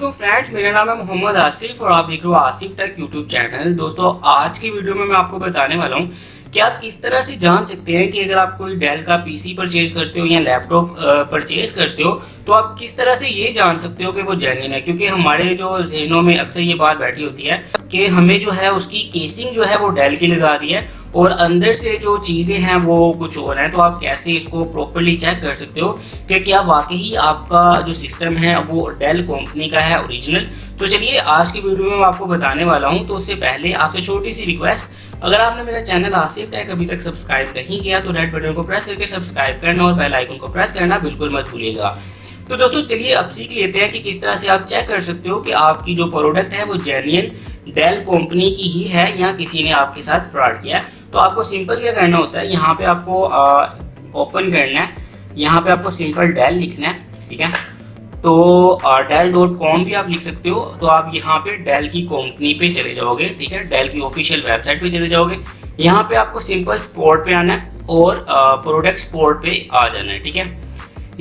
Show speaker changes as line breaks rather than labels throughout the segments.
वालेकुम फ्रेंड्स, मेरा नाम है मोहम्मद आसिफ और आप देख रहे हो आसिफ टेक यूट्यूब चैनल। दोस्तों, आज की वीडियो में मैं आपको बताने वाला हूँ कि आप किस तरह से जान सकते हैं कि अगर आप कोई डेल का पीसी परचेज करते हो या लैपटॉप परचेज करते हो तो आप किस तरह से ये जान सकते हो कि वो जेन्युइन है। क्योंकि हमारे जो जहनों में अक्सर ये बात बैठी होती है कि हमें जो है उसकी केसिंग जो है वो डेल की लगा दी है और अंदर से जो चीज़ें हैं वो कुछ और हैं। तो आप कैसे इसको प्रॉपर्ली चेक कर सकते हो कि क्या वाकई आपका जो सिस्टम है वो डेल कंपनी का है ओरिजिनल। तो चलिए आज की वीडियो में मैं आपको बताने वाला हूं। तो उससे पहले आपसे छोटी सी रिक्वेस्ट, अगर आपने मेरा चैनल आसिफ टेक अभी तक सब्सक्राइब नहीं किया तो रेड बटन को प्रेस करके सब्सक्राइब करना और बेल आइकन को प्रेस करना बिल्कुल मत भूलिएगा। तो दोस्तों चलिए अब सीख लेते हैं कि किस तरह से आप चेक कर सकते हो कि आपकी जो प्रोडक्ट है वो जेन्युइन डेल कंपनी की ही है या किसी ने आपके साथ फ्रॉड किया है। तो आपको सिंपल क्या करना होता है, यहाँ पे आपको ओपन करना है, यहाँ पे आपको सिंपल डेल लिखना है, ठीक है। तो dell.com भी आप लिख सकते हो। तो आप यहाँ पे डेल की कंपनी पे चले जाओगे, ठीक है, डेल की ऑफिशियल वेबसाइट पे चले जाओगे। यहाँ पे आपको सिंपल सपोर्ट पे आना है और प्रोडक्ट सपोर्ट पे आ जाना है, ठीक है।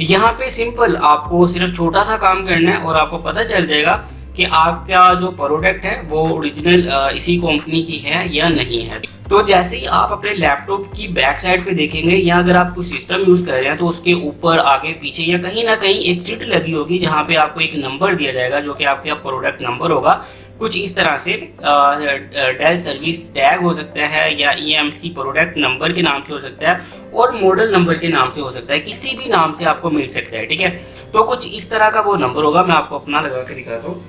यहाँ पे सिंपल आपको सिर्फ छोटा सा काम करना है और आपको पता चल जाएगा कि आपका जो प्रोडक्ट है वो ओरिजिनल इसी कंपनी की है या नहीं है। तो जैसे ही आप अपने लैपटॉप की बैक साइड पे देखेंगे या अगर आप कोई सिस्टम यूज़ कर रहे हैं तो उसके ऊपर आगे पीछे या कहीं ना कहीं एक चिट लगी होगी जहाँ पे आपको एक नंबर दिया जाएगा जो कि आपका प्रोडक्ट नंबर होगा। कुछ इस तरह से डेल सर्विस टैग हो सकता है या EMC प्रोडक्ट नंबर के नाम से हो सकता है और मॉडल नंबर के नाम से हो सकता है, किसी भी नाम से आपको मिल सकता है, ठीक है। तो कुछ इस तरह का वो नंबर होगा, मैं आपको अपना लगा के दिखाता हूँ।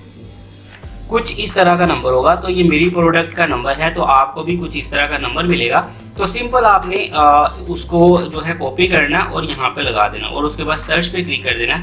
कुछ इस तरह का नंबर होगा, तो ये मेरी प्रोडक्ट का नंबर है, तो आपको भी कुछ इस तरह का नंबर मिलेगा। तो सिंपल आपने उसको जो है कॉपी करना और यहाँ पे लगा देना और उसके बाद सर्च पे क्लिक कर देना।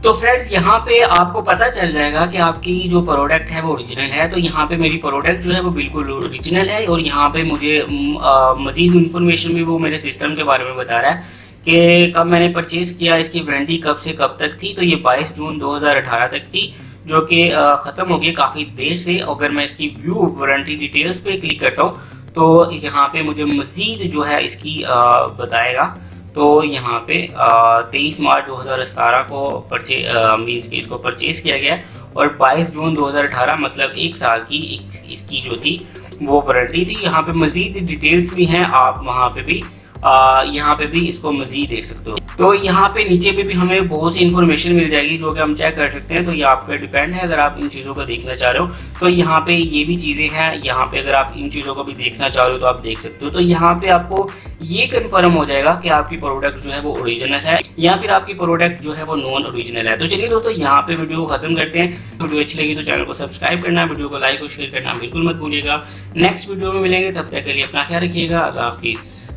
तो फ्रेंड्स यहाँ पे आपको पता चल जाएगा कि आपकी जो प्रोडक्ट है वो ओरिजिनल है। तो यहाँ पे मेरी प्रोडक्ट जो है वो बिल्कुल ओरिजिनल है और यहाँ पे मुझे मज़ीद इन्फॉर्मेशन भी वो मेरे सिस्टम के बारे में बता रहा है कि कब मैंने परचेज़ किया, इसकी वारंटी कब से कब तक थी। तो ये 22 जून 2018 तक थी, जो कि ख़त्म हो गई काफ़ी देर से। अगर मैं इसकी व्यू वारंटी डिटेल्स पे क्लिक करता हूँ तो यहाँ पे मुझे मज़ीद जो है इसकी बताएगा। तो यहाँ पे 23 मार्च 2017 को मीन्स कि इसको परचेज़ किया गया और 22 जून 2018 मतलब एक साल की इसकी जो थी वो वारंटी थी। यहाँ पे मज़ीद डिटेल्स भी हैं, आप वहाँ पे भी यहाँ पे भी इसको मज़ीद देख सकते हो। तो यहाँ पे नीचे पे भी हमें बहुत सी इन्फॉर्मेशन मिल जाएगी जो कि हम चेक कर सकते हैं। तो ये आप पे डिपेंड है, अगर आप इन चीज़ों को देखना चाह रहे हो तो यहाँ पे ये भी चीज़ें हैं। यहाँ पे अगर आप इन चीज़ों को भी देखना चाह रहे हो तो आप देख सकते हो। तो यहाँ पे आपको ये कन्फर्म हो जाएगा कि आपकी प्रोडक्ट जो है वो ओरिजिनल है या फिर आपकी प्रोडक्ट जो है वो नॉन ओरिजिनल है। तो चलिए दोस्तों यहाँ पे वीडियो को खत्म करते हैं। वीडियो अच्छी लगी तो चैनल को सब्सक्राइब करना, वीडियो को लाइक और शेयर करना बिल्कुल मत भूलिएगा। नेक्स्ट वीडियो में मिलेंगे, तब तक के लिए अपना ख्याल रखिएगा। अल्लाह हाफिज़।